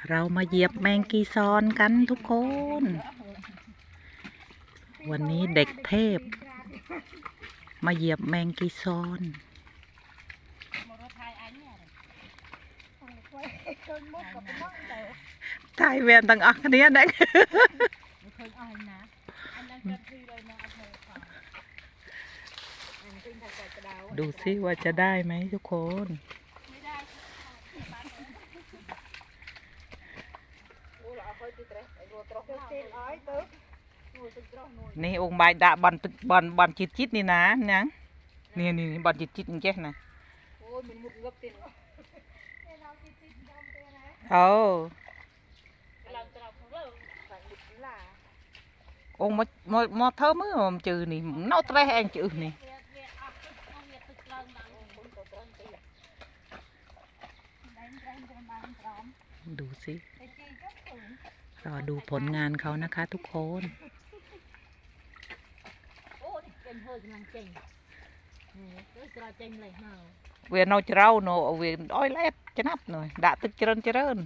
เรามาเหยียบแมงกีซอนกันทุกคน วันนี้เด็กเทพมาเหยียบแมงกีซอนถ่ายแวนต่างอักนี้นะดูสิว่าจะได้ไหมทุกคนนี่องค์ใบดาบอลจิตนี่นะนังนี่บอลจิตนี่แค่นะเอาองค์มาเธอมือมันจืดนี่นอตแรกเองจืดนี่ดูสิรอดูผลงานเขานะคะทุกคนเวียนเอาเจ้าโนเวียนอ้อยเล็ดจะนับหน่อยด่าตึกเจริญ